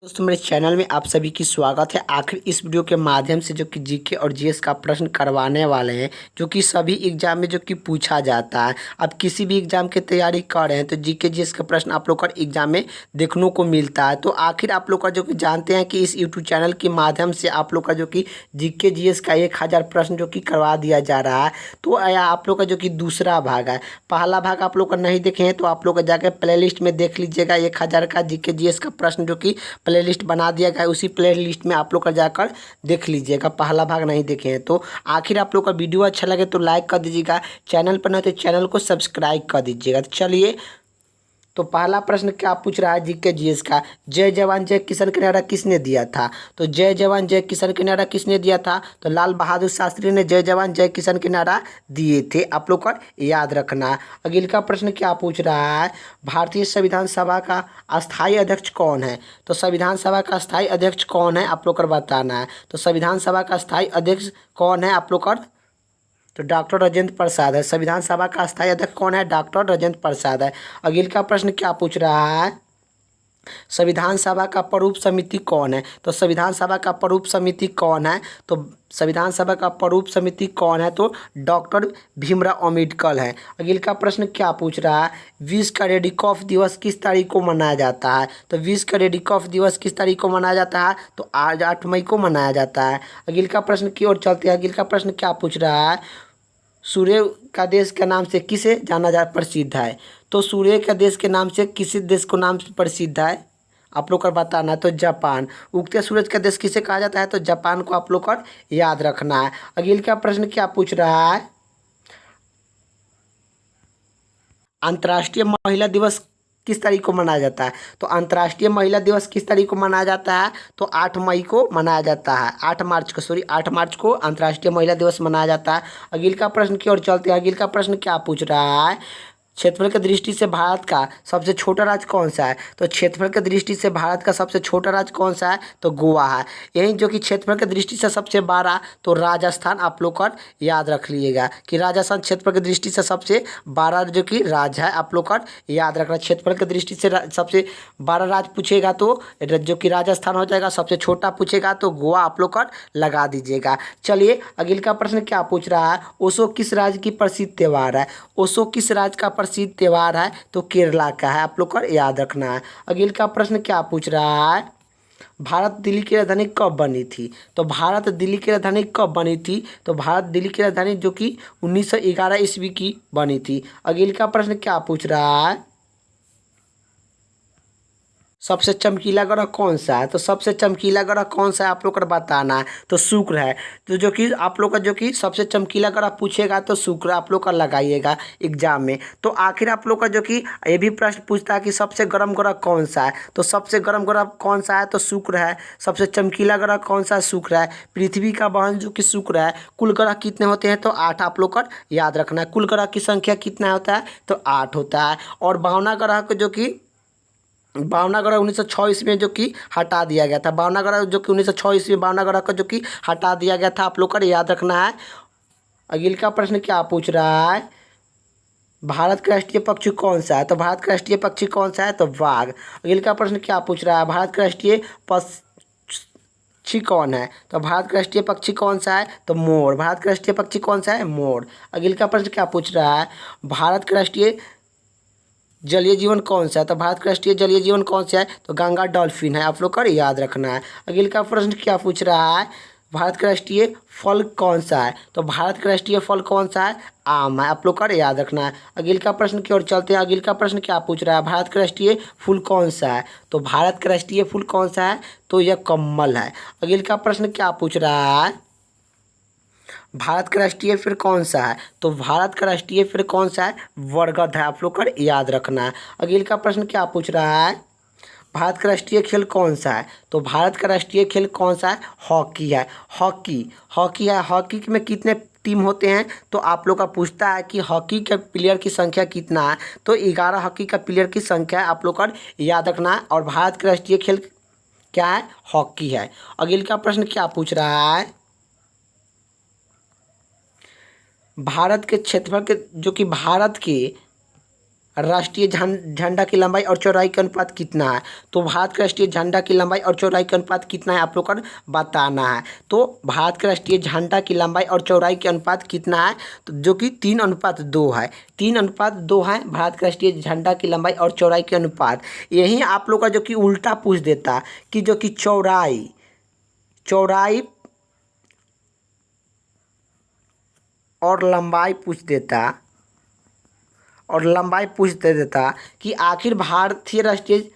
दोस्तों मेरे चैनल में आप सभी की स्वागत है। आखिर इस वीडियो के माध्यम से जो कि जीके और जीएस का प्रश्न करवाने वाले हैं, जो कि सभी एग्जाम में जो कि पूछा जाता है। आप किसी भी एग्जाम की तैयारी कर रहे हैं तो जीके जीएस का प्रश्न आप लोग का एग्जाम में देखने को मिलता है। तो आखिर आप लोग का जो कि जानते हैं कि इस यूट्यूब चैनल के माध्यम से आप लोग का जो कि जीके जीएस का 1000 प्रश्न जो कि करवा दिया जा रहा है। तो आप लोग का जो कि दूसरा भाग है, पहला भाग आप लोग का नहीं देखे हैं तो आप लोग का जाकर प्ले लिस्ट में देख लीजिएगा। 1000 का जीके जीएस का प्रश्न जो कि प्ले लिस्ट बना दिया गया है, उसी प्ले लिस्ट में आप लोग का जाकर देख लीजिएगा। पहला भाग नहीं देखे हैं तो आखिर आप लोग का वीडियो अच्छा लगे तो लाइक कर दीजिएगा, चैनल पर नहीं तो चैनल को सब्सक्राइब कर दीजिएगा। तो चलिए, तो पहला प्रश्न क्या पूछ रहा है जीके जीएस का, जय जवान जय किसान का नारा किसने दिया था। तो जय जवान जय किसान का नारा किसने दिया था, तो लाल बहादुर शास्त्री ने जय जवान जय किसान के नारा दिए थे। आप लोग का याद रखना। अगले का प्रश्न क्या पूछ रहा है, भारतीय संविधान सभा का अस्थायी अध्यक्ष कौन है। तो संविधान सभा का अस्थायी अध्यक्ष कौन है आप लोग का बताना है। तो संविधान सभा का अस्थायी अध्यक्ष कौन है आप लोग का, तो डॉक्टर राजेंद्र प्रसाद है। संविधान सभा का अस्थायी अध्यक्ष कौन है, डॉक्टर राजेंद्र प्रसाद है। अगले का प्रश्न क्या पूछ रहा है, संविधान सभा का प्रारूप समिति कौन है। तो संविधान सभा का प्रारूप समिति कौन है, तो संविधान सभा का प्रारूप समिति कौन है, तो डॉक्टर भीमराव अम्बेडकर है। अगले का प्रश्न क्या पूछ रहा है, विश्व का रेडिकॉफ दिवस किस तारीख को मनाया जाता है। तो विश्व का रेडिकॉफ दिवस किस तारीख को मनाया जाता है, तो आज 8 मई को मनाया जाता है। अगले का प्रश्न की ओर चलते हैं। अगले का प्रश्न क्या पूछ रहा है, सूर्य का देश के नाम से किसे जाना जा प्रसिद्ध है। तो सूर्य का देश के नाम से किसी देश को नाम से प्रसिद्ध है आप लोग का बताना है, तो जापान। उगते सूरज का देश किसे कहा जाता है, तो जापान को आप लोग का याद रखना है। अगले का प्रश्न क्या पूछ रहा है, अंतर्राष्ट्रीय महिला दिवस किस तारीख को मनाया जाता है। तो अंतर्राष्ट्रीय महिला दिवस किस तारीख को मनाया जाता है, तो 8 मई को मनाया जाता है। 8 मार्च को, सॉरी 8 मार्च को अंतर्राष्ट्रीय महिला दिवस मनाया जाता है। अगले का प्रश्न की ओर चलते हैं। अगले का प्रश्न क्या पूछ रहा है, क्षेत्रफल की दृष्टि से भारत का सबसे छोटा राज्य कौन सा है। तो क्षेत्रफल की दृष्टि से भारत का सबसे छोटा राज्य कौन सा है, तो गोवा है। यही जो कि क्षेत्रफल की दृष्टि से सबसे बड़ा, तो राजस्थान आप लोग का याद रख लीजिएगा कि राजस्थान क्षेत्रफल की दृष्टि से सबसे बड़ा जो कि राज्य है। आप लोग का याद रखना, क्षेत्रफल की दृष्टि से सबसे बड़ा राज्य पूछेगा तो जो कि राजस्थान हो जाएगा, सबसे छोटा पूछेगा तो गोवा आप लोग का लगा दीजिएगा। चलिए, अगले का प्रश्न क्या पूछ रहा है, ओशो किस राज्य की प्रसिद्ध त्यौहार है। ओशो किस राज्य का प्रसिद्ध त्यौहार है, तो केरला का है। आप लोग को याद रखना है। अगले का प्रश्न क्या पूछ रहा है, भारत दिल्ली की राजधानी कब बनी थी। तो भारत दिल्ली की राजधानी कब बनी थी, तो भारत दिल्ली की राजधानी जो कि 1911 ईस्वी की बनी थी। अगले का प्रश्न क्या पूछ रहा है, सबसे चमकीला ग्रह कौन सा है। तो सबसे चमकीला ग्रह कौन सा है आप लोग को बताना है, तो शुक्र है। तो जो कि आप लोग का जो कि सबसे चमकीला ग्रह पूछेगा तो शुक्र आप लोग का लगाइएगा एग्जाम में। तो आखिर आप लोग का जो कि ये भी प्रश्न पूछता है कि सबसे गर्म ग्रह कौन सा है। तो सबसे गर्म ग्रह कौन सा है, तो शुक्र है। सबसे चमकीला ग्रह कौन सा है, शुक्र है। पृथ्वी का बहन जो कि शुक्र है। कुल ग्रह कितने होते हैं, तो 8 आप लोग का याद रखना है। कुल ग्रह की संख्या कितना होता है, तो 8 होता है। और भावना ग्रह को जो कि भावनगर 1906 ईस्वी में जो कि हटा दिया गया था। भावनगर जो कि 1906 ईस्वी में भावनगर का जो कि हटा दिया गया था, आप लोग का याद रखना है। अगले का प्रश्न क्या पूछ रहा है, भारत का राष्ट्रीय पक्षी कौन सा है। तो भारत का राष्ट्रीय पक्षी कौन सा है, तो बाघ। अगले का प्रश्न क्या पूछ रहा है, भारत का राष्ट्रीय पक्षी कौन है। तो भारत का राष्ट्रीय पक्षी कौन सा है, तो मोर। भारत का राष्ट्रीय पक्षी कौन सा है, मोर। अगले का प्रश्न क्या पूछ रहा है, भारत का राष्ट्रीय जलीय जीवन कौन सा है। तो भारत का राष्ट्रीय जलीय जीवन कौन सा है, तो गंगा डॉल्फिन है। आप लोग को याद रखना है। अगले का प्रश्न क्या पूछ रहा है, भारत का राष्ट्रीय फल कौन सा है। तो भारत का राष्ट्रीय फल कौन सा है, आम है। आप लोग का याद रखना है। अगले का प्रश्न की ओर चलते हैं। अगले का प्रश्न क्या पूछ रहा है, भारत का राष्ट्रीय फूल कौन सा है। तो भारत का राष्ट्रीय फूल कौन सा है, तो यह कमल है। अगले का प्रश्न क्या पूछ रहा है, भारत का राष्ट्रीय फिर कौन सा है। तो भारत का राष्ट्रीय फिर कौन सा है, बरगद है। आप लोग का याद रखना है। अगले का प्रश्न क्या पूछ रहा है, भारत का राष्ट्रीय खेल कौन सा है। तो भारत का राष्ट्रीय खेल कौन सा है, हॉकी है। हॉकी हॉकी है। हॉकी में कितने टीम होते हैं, तो आप लोग का पूछता है कि हॉकी के प्लेयर की संख्या कितना है। तो 11 हॉकी का प्लेयर की संख्या है, आप लोग का याद रखना है। और भारत का राष्ट्रीय खेल क्या है, हॉकी है। अगले का प्रश्न क्या पूछ रहा है, भारत के क्षेत्रफल के जो कि भारत के राष्ट्रीय झंडा की लंबाई और चौड़ाई का अनुपात कितना है? तो भारत के राष्ट्रीय झंडा की लंबाई और चौड़ाई का अनुपात कितना है आप लोग को बताना है। तो भारत के राष्ट्रीय झंडा की लंबाई और चौड़ाई के अनुपात कितना है? तो जो कि 3:2 है। 3:2 है भारत के राष्ट्रीय झंडा की लंबाई और चौड़ाई के अनुपात। यही आप लोग का जो कि उल्टा पूछ देता कि जो कि चौड़ाई और लंबाई पूछ देता कि आखिर भारतीय राष्ट्रीय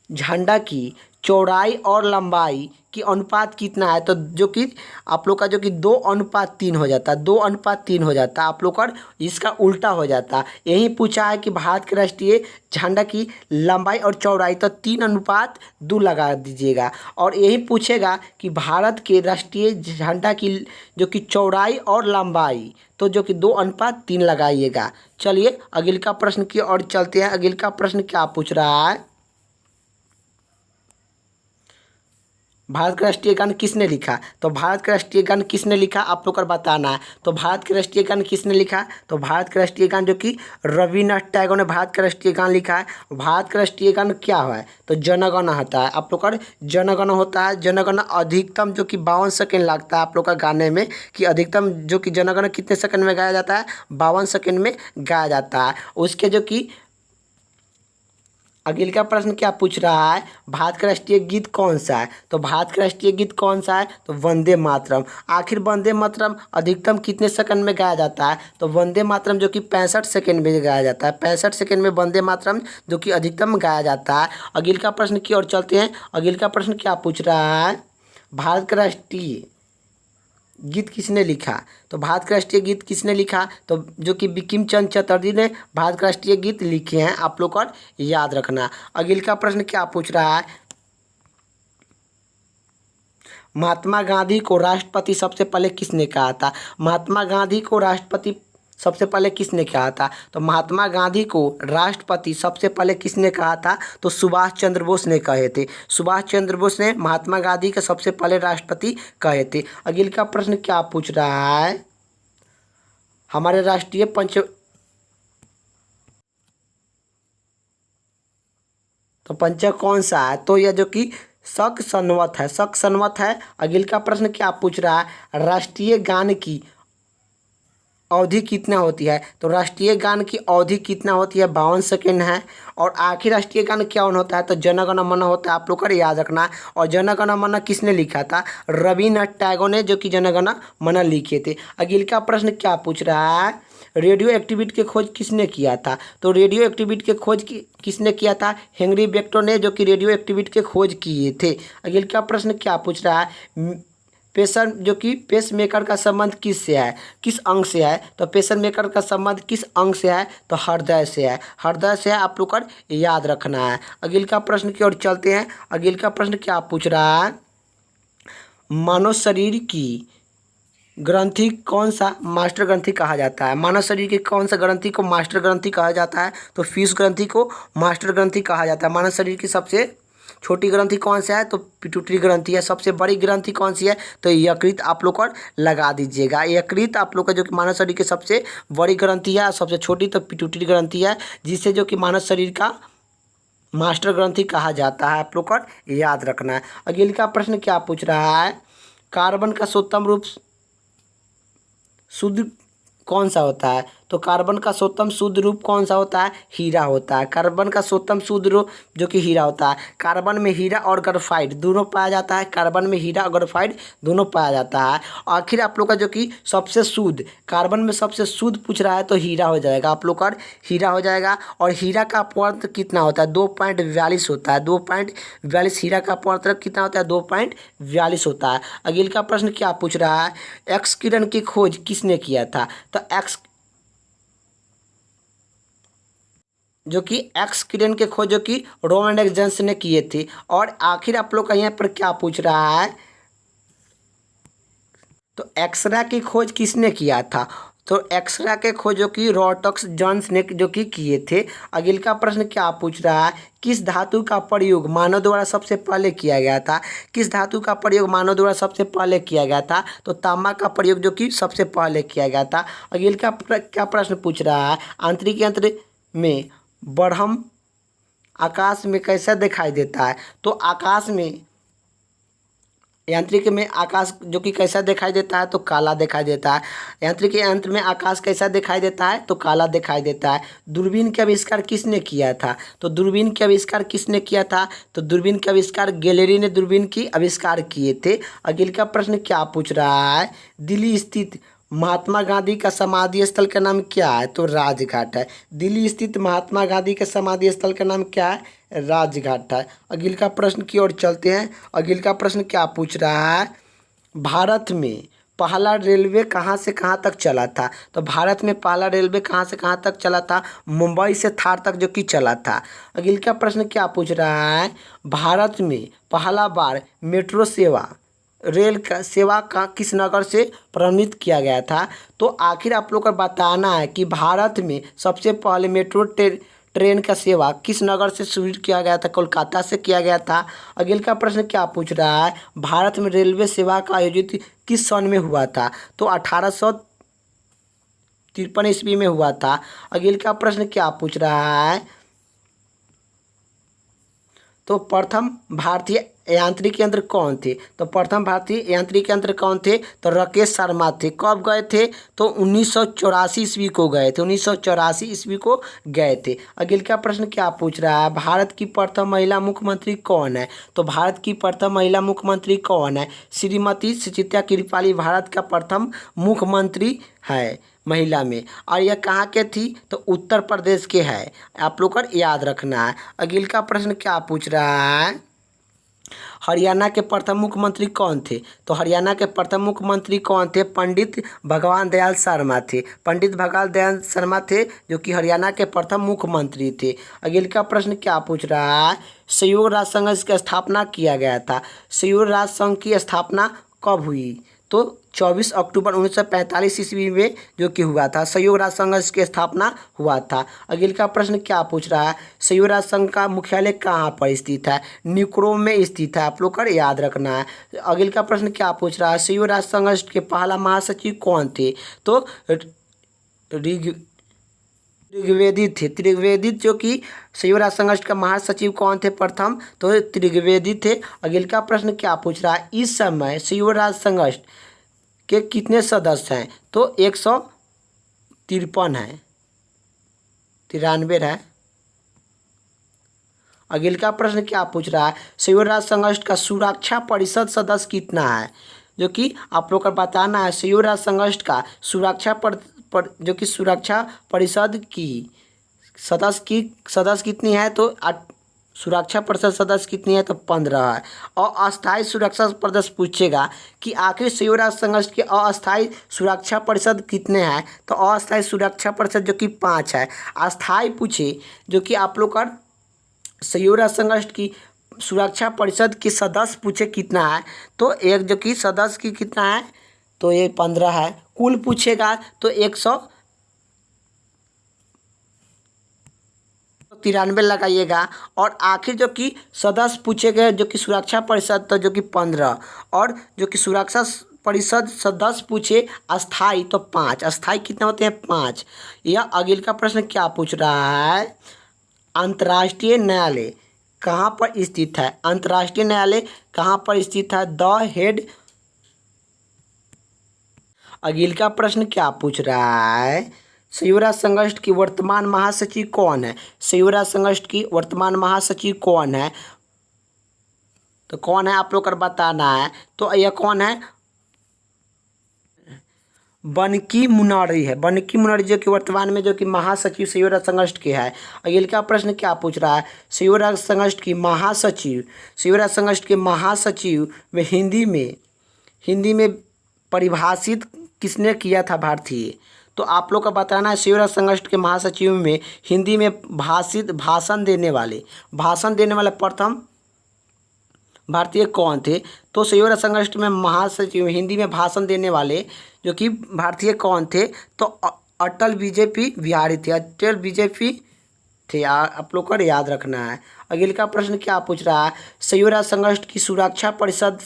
झंडा की चौड़ाई और लंबाई की अनुपात कितना है? तो जो कि आप लोग का जो कि 2:3 हो जाता, 2:3 हो जाता आप लोग का, इसका उल्टा हो जाता। यही पूछा है कि भारत के राष्ट्रीय झंडा की लंबाई और चौड़ाई, तो 3:2 लगा दीजिएगा। और यही पूछेगा कि भारत के राष्ट्रीय झंडा की जो कि चौड़ाई और लंबाई, तो जो कि 2:3 लगाइएगा। चलिए अगले का प्रश्न की ओर चलते हैं। अगले का प्रश्न क्या पूछ रहा है? भारत का राष्ट्रीय गान किसने लिखा? तो भारत का राष्ट्रीय गान किसने लिखा आप लोग को बताना है। तो भारत के राष्ट्रीय गान किसने लिखा? तो भारत का राष्ट्रीय गान जो कि रविन्द्रनाथ टैगोर ने भारत का राष्ट्रीय गान लिखा है। भारत का राष्ट्रीय गान क्या है? तो जनगण होता है आप लोग का, जनगण होता है। जनगण अधिकतम जो कि 52 सेकेंड लगता है आप लोग का गाने में, कि अधिकतम जो कि जनगण कितने सेकंड में गाया जाता है? 52 सेकंड में गाया जाता है। उसके जो कि अगले का प्रश्न क्या पूछ रहा है? भारत का राष्ट्रीय गीत कौन सा है? तो भारत का राष्ट्रीय गीत कौन सा है? तो वंदे मातरम। आखिर वंदे मातरम अधिकतम कितने सेकंड में गाया जाता है? तो वंदे मातरम जो कि 65 सेकंड में गाया जाता है। 65 सेकंड में वंदे मातरम जो कि अधिकतम गाया जाता है। अगले का प्रश्न की ओर चलते हैं। अगले का प्रश्न क्या पूछ रहा है? भारत का राष्ट्रीय गीत किसने लिखा? तो भारत का राष्ट्रीय गीत किसने लिखा? तो जो कि बंकिम चंद्र चटर्जी ने भारत का राष्ट्रीय गीत लिखे हैं आप लोग को याद रखना। अगले का प्रश्न क्या पूछ रहा है? महात्मा गांधी को राष्ट्रपति सबसे पहले किसने कहा था? महात्मा गांधी को राष्ट्रपति सबसे पहले किसने कहा था? तो महात्मा गांधी को राष्ट्रपति सबसे पहले किसने कहा था? तो सुभाष चंद्र बोस ने कहे थे। सुभाष चंद्र बोस ने महात्मा गांधी के सबसे पहले राष्ट्रपति कहे थे। अगले का प्रश्न क्या पूछ रहा है? हमारे राष्ट्रीय पंचक कौन सा है? तो यह जो कि शक संवत है, शक संवत है। अगले का प्रश्न क्या पूछ रहा है? राष्ट्रीय गान की अवधि कितना होती है? तो राष्ट्रीय गान की अवधि कितना होती है? 52 सेकेंड है। और आखिर राष्ट्रीय गान क्या होता है? तो जनगण मन होता है आप लोग को याद रखना। और जनगण मन किसने लिखा था? रविन्द्रनाथ टैगोर ने जो कि जनगण मन लिखे थे। अगले का प्रश्न क्या पूछ रहा है? रेडियो एक्टिविटी की खोज किसने किया था? तो रेडियो एक्टिविटी की खोज किसने किया था? हेनरी बेक्टर ने जो कि रेडियो एक्टिविटी की खोज किए थे। अगले का प्रश्न क्या पूछ रहा है? पेसर जो कि पेस मेकर का संबंध किससे है? किस अंग से है? तो पेसर मेकर का संबंध किस अंग से है? तो हृदय से है। हृदय से है आप लोग को याद रखना है। अगले का प्रश्न की ओर चलते हैं। अगले का प्रश्न क्या पूछ रहा है? मानव शरीर की ग्रंथि कौन सा मास्टर ग्रंथि कहा जाता है? मानव शरीर की कौन सा ग्रंथि को मास्टर ग्रंथि कहा जाता है? तो फीस ग्रंथि को मास्टर ग्रंथि कहा जाता है। मानव शरीर की सबसे छोटी ग्रंथि कौन सा है? तो पिट्यूटरी ग्रंथि है। सबसे बड़ी ग्रंथि कौन सी है? तो यकृत आप लोग को लगा दीजिएगा। यकृत आप लोग का जो कि मानव शरीर की सबसे बड़ी ग्रंथि है, सबसे छोटी तो पिट्यूटरी ग्रंथि है, जिससे जो कि मानव शरीर का मास्टर ग्रंथि कहा जाता है। आप लोग को याद रखना है। अगले का प्रश्न क्या पूछ रहा है? कार्बन का सर्वोत्तम रूप शुद्ध कौन सा होता है? तो कार्बन का सर्वोत्तम शुद्ध रूप कौन सा होता है? हीरा होता है। कार्बन का सर्वोत्तम शुद्ध रूप जो कि हीरा होता है। कार्बन में हीरा और ग्रेफाइट दोनों पाया जाता है। कार्बन में हीरा और ग्रेफाइट दोनों पाया जाता है। आखिर आप लोग का जो कि सबसे शुद्ध, कार्बन में सबसे शुद्ध पूछ रहा है तो हीरा हो जाएगा आप लोग का, हीरा हो जाएगा। और हीरा का अपवर्तक कितना होता है? 2.42 होता है। 2.42 हीरा का अपवर्तक कितना होता है? 2.42 होता है। अगले का प्रश्न क्या पूछ रहा है? एक्स किरण की खोज किसने किया था? तो एक्स जो कि एक्स किरण के खोज जो कि रोमन एग्जेंस ने किए थे। और आखिर आप लोग का यहाँ पर क्या पूछ रहा है? तो एक्सरा की खोज किसने किया था? तो एक्सरा के खोज जो कि रॉटक्स जॉन्स ने जो कि किए थे। अगले का प्रश्न क्या पूछ रहा है? किस धातु का प्रयोग मानव द्वारा सबसे पहले किया गया था? किस धातु का प्रयोग मानव द्वारा सबसे पहले किया गया था? तो तांबा का प्रयोग जो कि सबसे पहले किया गया था। अगले का क्या प्रश्न पूछ रहा है? आंतरिक यंत्र में बढ़म आकाश में कैसा दिखाई देता है? तो आकाश में, यांत्रिकी में आकाश जो कि कैसा दिखाई देता है? तो काला दिखाई देता है। यांत्रिकी यंत्र में आकाश कैसा दिखाई देता है? तो काला दिखाई देता है। दूरबीन का आविष्कार किसने किया था? तो दूरबीन का आविष्कार किसने किया था? तो दूरबीन का आविष्कार गैलेरी ने दूरबीन की आविष्कार किए थे। अगले का प्रश्न क्या पूछ रहा है? दिल्ली स्थित महात्मा गांधी का समाधि स्थल का नाम क्या है? तो राजघाट है। दिल्ली स्थित महात्मा गांधी के समाधि स्थल का नाम क्या है? राजघाट है। अगले का प्रश्न की ओर चलते हैं। अगले का प्रश्न क्या पूछ रहा है? भारत में पहला रेलवे कहाँ से कहाँ तक चला था? तो भारत में पहला रेलवे कहाँ से कहाँ तक चला था? मुंबई से थार तक जो कि चला था। अगले का प्रश्न क्या पूछ रहा है? भारत में पहला बार मेट्रो सेवा रेल का सेवा का किस नगर से प्रारंभित किया गया था? तो आखिर आप लोग को बताना है कि भारत में सबसे पहले मेट्रो ट्रेन का सेवा किस नगर से शुरू किया गया था? कोलकाता से किया गया था। अगले का प्रश्न क्या पूछ रहा है? भारत में रेलवे सेवा का आयोजित किस सन में हुआ था? तो 1853 ईस्वी में हुआ था। अगले का प्रश्न क्या पूछ रहा है? तो प्रथम भारतीय यांत्रिक यंत्र कौन थे? तो प्रथम भारतीय यांत्रिक यंत्र कौन थे? तो राकेश शर्मा थे। कब गए थे? तो 1984 ईस्वी को गए थे। 1984 ईस्वी को गए थे। अगले का प्रश्न क्या पूछ रहा है? भारत की प्रथम महिला मुख्यमंत्री कौन है? तो भारत की प्रथम महिला मुख्यमंत्री कौन है? श्रीमती सुचित्रा कृपाली भारत का प्रथम मुख्यमंत्री है महिला में। और यह कहाँ के थी? तो उत्तर प्रदेश के है। आप लोग को याद रखना है। अगले का प्रश्न क्या पूछ रहा है? हरियाणा के प्रथम मुख्यमंत्री कौन थे? तो हरियाणा के प्रथम मुख्यमंत्री कौन थे? पंडित भगवान दयाल शर्मा थे। पंडित भगवान दयाल शर्मा थे जो कि हरियाणा के प्रथम मुख्यमंत्री थे। अगले का प्रश्न क्या पूछ रहा है? संयुक्त राष्ट्र संघ की स्थापना किया गया था। संयुक्त राष्ट्र संघ की स्थापना कब हुई? तो 24 अक्टूबर 1945 ईस्वी में जो कि हुआ था। संयुक्त राष्ट्र संघ की स्थापना हुआ था। अगले का प्रश्न क्या पूछ रहा है? संयुक्त राष्ट्र संघ का मुख्यालय कहाँ पर स्थित है? न्यूक्रोम में स्थित है। आप लोग को याद रखना है। अगले का प्रश्न क्या पूछ रहा है? संयुक्त राष्ट्र संघ के पहला महासचिव कौन थे? तो त्रिवेदी थे। त्रिवेदी जो कि संयुक्त राष्ट्र संघ का महासचिव कौन थे प्रथम? तो त्रिवेदी थे। अगले का प्रश्न क्या पूछ रहा है? इस समय संयुक्त राष्ट्र संघ के कितने सदस्य हैं? तो 153 है, 93 है। अगले का प्रश्न क्या पूछ रहा है? संयुक्त राष्ट्र संघ का सुरक्षा परिषद सदस्य कितना है? जो कि आप लोग को बताना है। संयुक्त राष्ट्र संघ का जो कि सुरक्षा परिषद की सदस्य कितनी है? तो सुरक्षा परिषद सदस्य कितनी है? तो 15 है। और अस्थायी सुरक्षा सदस्य पूछेगा कि आखिर संयुक्त राष्ट्र संघ के अस्थायी सुरक्षा परिषद कितने हैं? तो अस्थायी सुरक्षा परिषद जो कि 5 है। अस्थायी पूछे जो कि आप लोग का संयुक्त राष्ट्र संघ की सुरक्षा परिषद के सदस्य पूछे कितना है? तो एक जो कि सदस्य की कितना है? तो ये 15 है। कुल पूछेगा तो 193 लगाइएगा। और आखिर जो कि सदस्य पूछे गए जो कि सुरक्षा परिषद तो जो कि 15, और जो कि सुरक्षा परिषद सदस्य पूछे अस्थाई तो 5। अस्थाई कितने होते हैं? 5। यह अगले का प्रश्न क्या पूछ रहा है? अंतर्राष्ट्रीय न्यायालय कहाँ पर स्थित है? अंतर्राष्ट्रीय न्यायालय कहाँ पर स्थित है? The head. अगले का प्रश्न क्या पूछ रहा है? संयुक्त राष्ट्र संघ की वर्तमान महासचिव कौन है? संयुक्त राष्ट्र संघ की वर्तमान महासचिव कौन है? तो कौन है आप लोग को बताना है। तो यह कौन है? बन की मुनरी है। बन की मुनरी जो कि वर्तमान में जो कि महासचिव संयुक्त राष्ट्र संघ के है। अगले का प्रश्न क्या पूछ रहा है? संयुक्त राष्ट्र संघ की महासचिव, संयुक्त राष्ट्र संघ के महासचिव में हिंदी में परिभाषित किसने किया था? भारतीय। तो आप लोग का बताना है संयुक्त राष्ट्र संघ के महासचिव में हिंदी में भाषण देने वाले प्रथम भारतीय कौन थे? तो संयुक्त राष्ट्र संघ में महासचिव हिंदी में भाषण देने वाले जो कि भारतीय कौन थे? तो अटल बीजेपी बिहारी थे। अटल बीजेपी थे। आप लोग को याद रखना है। अगले का प्रश्न क्या पूछ रहा है? संयुक्त राष्ट्र संघ की सुरक्षा परिषद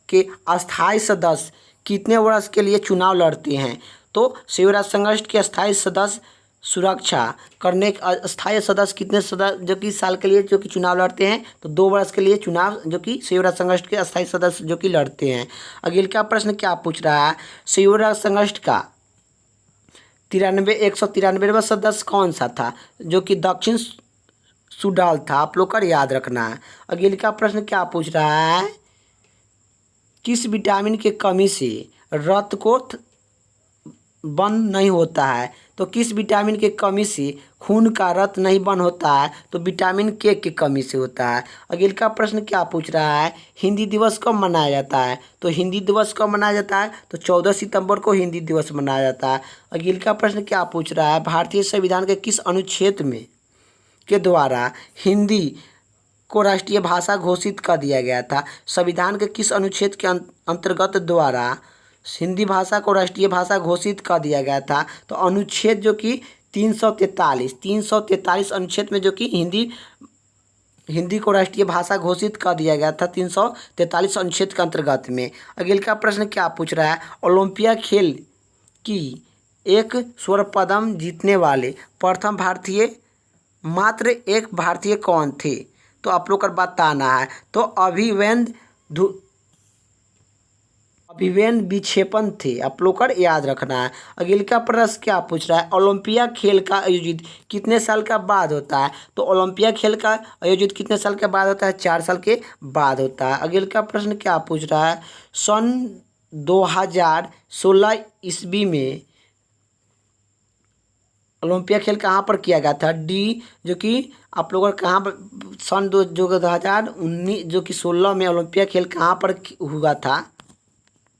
के अस्थायी सदस्य कितने वर्ष के लिए चुनाव लड़ते हैं? तो संयुक्त राष्ट्र संघ के अस्थायी सदस्य सुरक्षा करने के अस्थायी सदस्य कितने सदस्य जो कि साल के लिए जो कि चुनाव लड़ते हैं, तो 2 वर्ष के लिए चुनाव जो कि संयुक्त राष्ट्र संगठन के अस्थायी सदस्य जो कि लड़ते हैं। अगले का प्रश्न क्या पूछ रहा है, संयुक्त राष्ट्र संगठन का 193वां सदस्य कौन सा था, जो कि दक्षिण सूडान था। आप लोग का याद रखना है। अगले का प्रश्न क्या पूछ रहा है, किस विटामिन के कमी से रक्त को बंद नहीं होता है, तो किस विटामिन के कमी से खून का रक्त नहीं बंद होता है, तो विटामिन के की कमी से होता है। अगले का प्रश्न क्या पूछ रहा है, हिंदी दिवस कब मनाया जाता है, तो हिंदी दिवस कब मनाया जाता है, तो 14 सितंबर को हिंदी दिवस मनाया जाता है। अगले का प्रश्न क्या पूछ रहा है, भारतीय संविधान के किस अनुच्छेद में के द्वारा हिंदी को राष्ट्रीय भाषा घोषित कर दिया गया था। संविधान के किस अनुच्छेद के अंतर्गत द्वारा हिंदी भाषा को राष्ट्रीय भाषा घोषित कर दिया गया था, तो अनुच्छेद जो कि 343 अनुच्छेद में जो कि हिंदी को राष्ट्रीय भाषा घोषित कर दिया गया था 343 अनुच्छेद के अंतर्गत में। अगले का प्रश्न क्या पूछ रहा है, ओलंपिया खेल की एक स्वर्ण पदक जीतने वाले प्रथम भारतीय मात्र एक भारतीय कौन थे, तो आप लोग को बताना है। तो अभिवेन विक्षेपण थे, आप लोग को याद रखना है। अगले का प्रश्न क्या पूछ रहा है, ओलंपिया खेल का आयोजित कितने साल का बाद होता है, तो ओलंपिया खेल का आयोजित कितने साल के बाद होता है, 4 साल के बाद होता है। अगले का प्रश्न क्या पूछ रहा है, सन 2016 ईस्वी में ओलंपिया खेल कहाँ पर किया गया था, डी जो कि आप लोगों का कहाँ पर सन 2019 जो कि 16 में ओलंपिया खेल कहाँ पर हुआ था,